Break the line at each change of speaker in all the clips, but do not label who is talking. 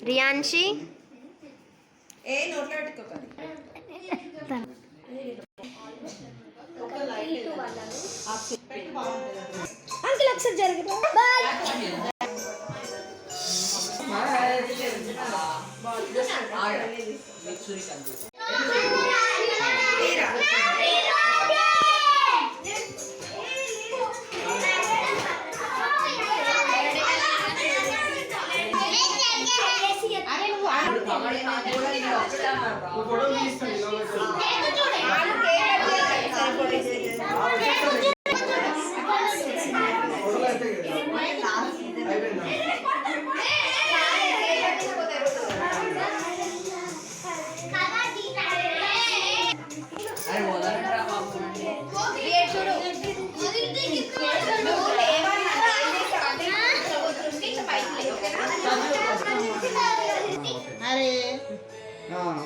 రియాన్షి
ఏ నోట్లో పెట్టుకోకండి.
అంకుల్ ఒకసారి జరుగుతా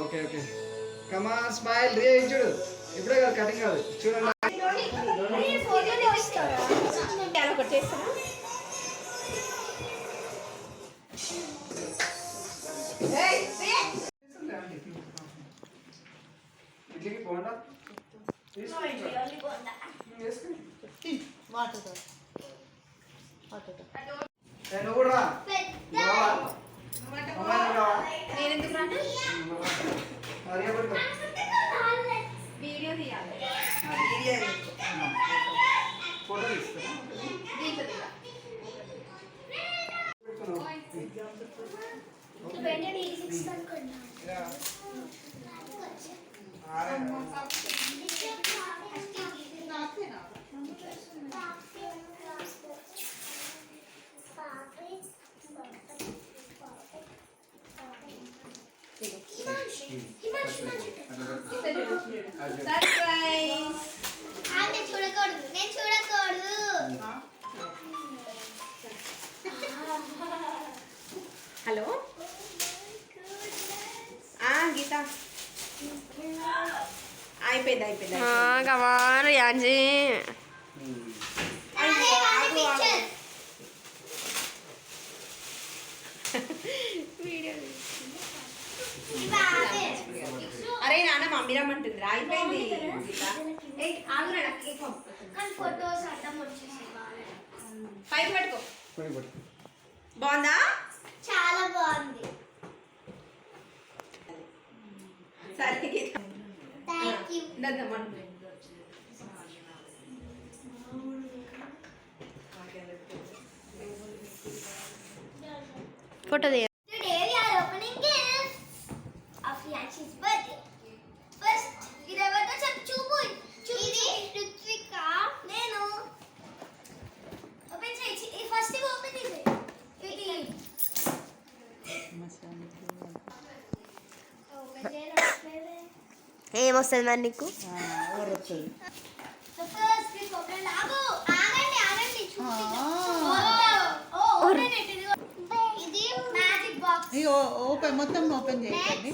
ఓకే ఓకే కమా స్మైల్ రే చూడు ఇప్పుడే కాదు కటింగ్ కాదు చూడండి ఇడ్లీకి పోండా నువ్వు కూడా రా
వీడియో తీయాలి.
ఫోటో తీస్తా
హలో గీత అయిపోయింది
కమాన్ రియాన్షి
అరే నాన్న మమ్మీ రమ్మంటుంది అయిపోయింది. పైకి పెట్టుకో. బాగుందా?
చాలా బాగుంది.
సరే
థ్యాంక్ యూ.
ఫోటో తీయ
Today we are opening gifts of Yanshi's birthday. First, ఇది ఎవరితో చెప్పు చూపు. ఇది రుత్విక. నేను ఓపెన్ చేయి. ఫస్ట్ ఇది ఓపెన్ చేయి. ఇది ఓపెన్ చేయాలి.
ఏమొస్తుంది మరి నీకు?
సో ఫస్ట్ వి ఓపెన్ లాగో. ఆగండి చూపిద్దాం. Open it. ఇది మ్యాజిక్ బాక్స్.
ఇది ఓపెన్ మొత్తం ఓపెన్ చేయండి.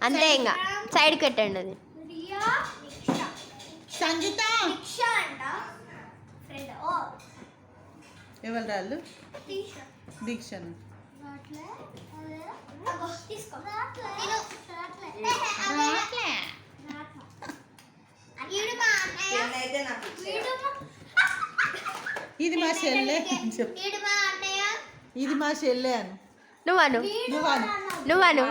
అంతే ఇంకా సైడ్కి పెట్టండి అది.
రియా నిక్షా
సంగీత
నిక్షా అంట ఫ్రెండ్. ఓ
ఎవరు రాళ్ళు?
టీషర్ట్
దీక్షను
రాట్లే అదే అగో తీసుకో. నేను రాట్లే ఈడు మా అన్నయ్య. ఈడు
ఇది మా చెల్లె.
ఈడు మా అన్నయ్య.
ఇది మా చెల్లె అను.
నువ్వను
నువ్వను.
నువ్వను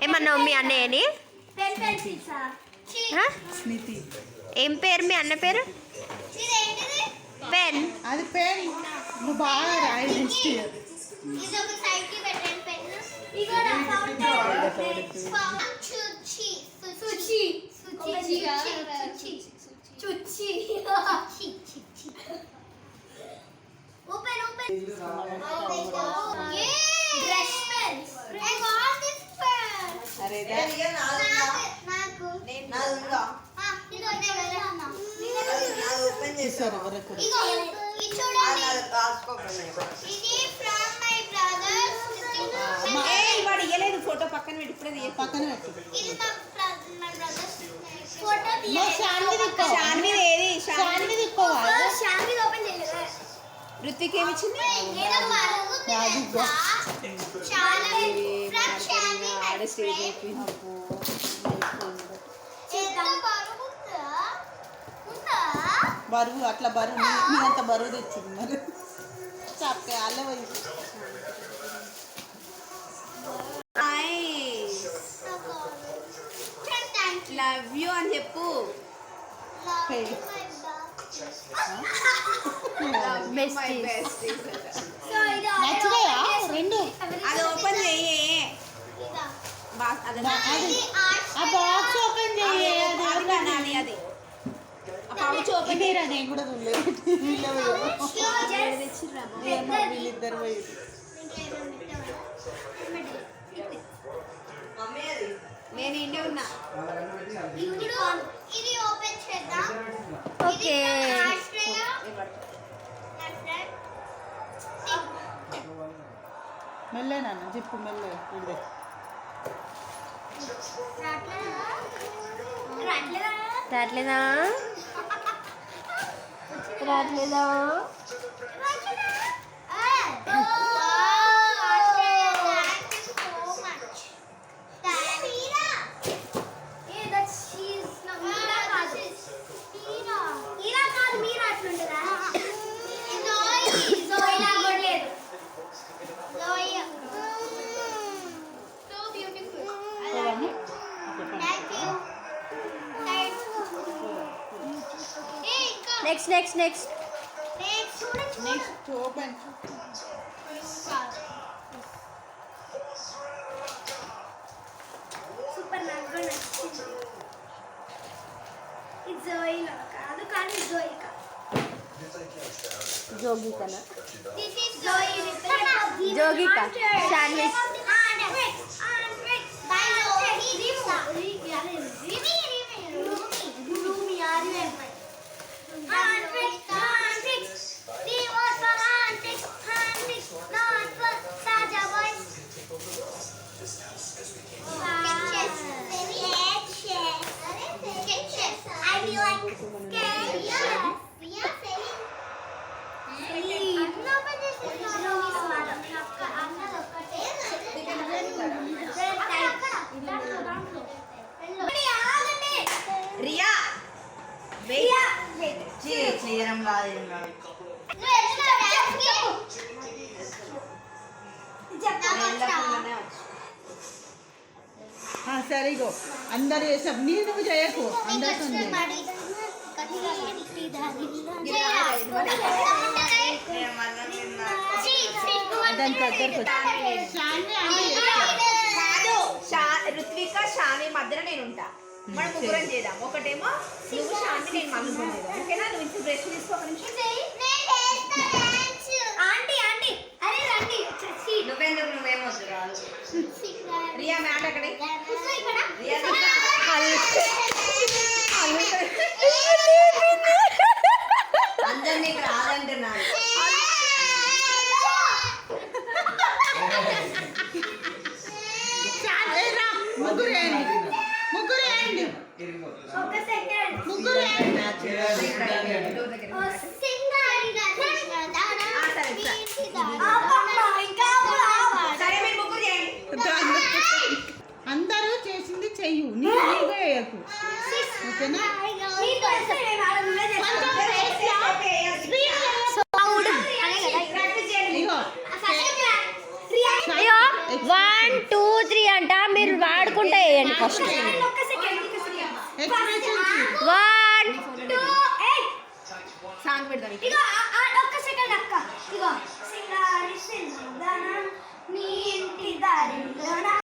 ఏమన్నావు మీ అన్నయ్యని?
స్మితి.
ఏం పేరు మీ అన్న పేరు? పెన్.
అది పెన్. నువ్వు బాగా రాయి నెక్స్ట్ ఇయర్.
ఇది ఒక సైడ్ కి పెట్టండి పెన్. ఇగో నా ఫౌంటైన్. చుచి చుచి చుచి చుచి చుచి open a brush pen. I want this pen.
అరే
నాకు
నాదుందా?
ఇది వదిలేనా?
ఓపెన్ చేశారు వరకు.
ఇగో ఇది చూడండి. ఇది ఫ్రమ్ మై బ్రదర్స్.
ఇవాడు ఇయ్యలేదు ఫోటో. పక్కన పెట్టి ఇప్పుడే
పక్కన పెట్టు.
ఇది మా బ్రదర్స్ ఫోటో
శాన్వి దిక్కో.
శాన్వి ఏది
శాన్వి దిక్కోవా?
శాన్వి ఓపెన్ చేయలేదు.
ఋత్విక్ ఏమి ఇచ్చింది
నేను బరువు
రాజుగా.
శాన్వి ఫ్రమ్ శాన్వి
ఆడ స్టేజ్ అయిపోయింది
ఎంత బరువు ఉందా?
బరువు అట్లా బరువు నీ అంత బరువు తెచ్చింది మరి చాపే అల్ల పోయి
లవ్ యూ అని చెప్పు
నచ్చినాయా రెండు?
అది ఓపెన్ చెయ్యి అది
ఆ బాక్స్ ఓపెన్ చేయి.
అది నాది అది ఆ పౌచ్ ఓపెన్
ఇదేరా నేను కూడా చూడలేదు. టీవీలో ఏమో వీళ్ళిద్దరు పోయి
నేను ఇండే ఉన్నా
ఇది ఓపెన్ చేద్దాం.
ఓకే
మెల్లే నాన్న జిప్పు మెల్లే ఇదే
రాట్లేదా రాట్లేదా next next next
next open
super నాకు కూడా నచ్చింది. ఇది జోయిలో కాదు కానీ జోయికా.
జోగికనా
This is Zoe.
జోగిక శాండ్విచ్
రియా చేయడం
సరే ఇగో అందరు చేసాం నీ నువ్వు చేయకు అందరితో
కాదు ఋత్విక శాన్వి మధ్యలో నేను ఉంటా మనం ముగ్గురం చేద్దాం ఒకటేమో నువ్వు శాన్వి నేను మమ్మీ చేద్దాం ఓకేనా నువ్వు ఇంటి బ్రష్ తీసుకో ఒక నిమిషం
ఆంటీ ఆంటీ అరే రండి
నువ్వెందుకు నువ్వేమొద్దు రాదు రియా మ్యాట్ అక్కడే రియా అందరు నీకు రాదంటున్నాను
ముగ్గురు వేయండి ముగ్గురు వేయండి
ఒక సెకండ్
ముగ్గురు వేయండి
సరే మీరు ముగ్గురు చేయండి
అందరూ చేసింది చెయ్యు నీకు వేయకు ఓకేనా ఇగో
అయ్యో 1 2 3 అంట మీరు వాడుకుంటే వేయండి ఫస్ట్
ఎక్స్ప్రెషన్
1
సాంగ్ పెడతాను
ఇగో ఒక్క సెకండ్ అక్క ఇగో సింగారి సింగాన నీ ఇంటి దారిలోన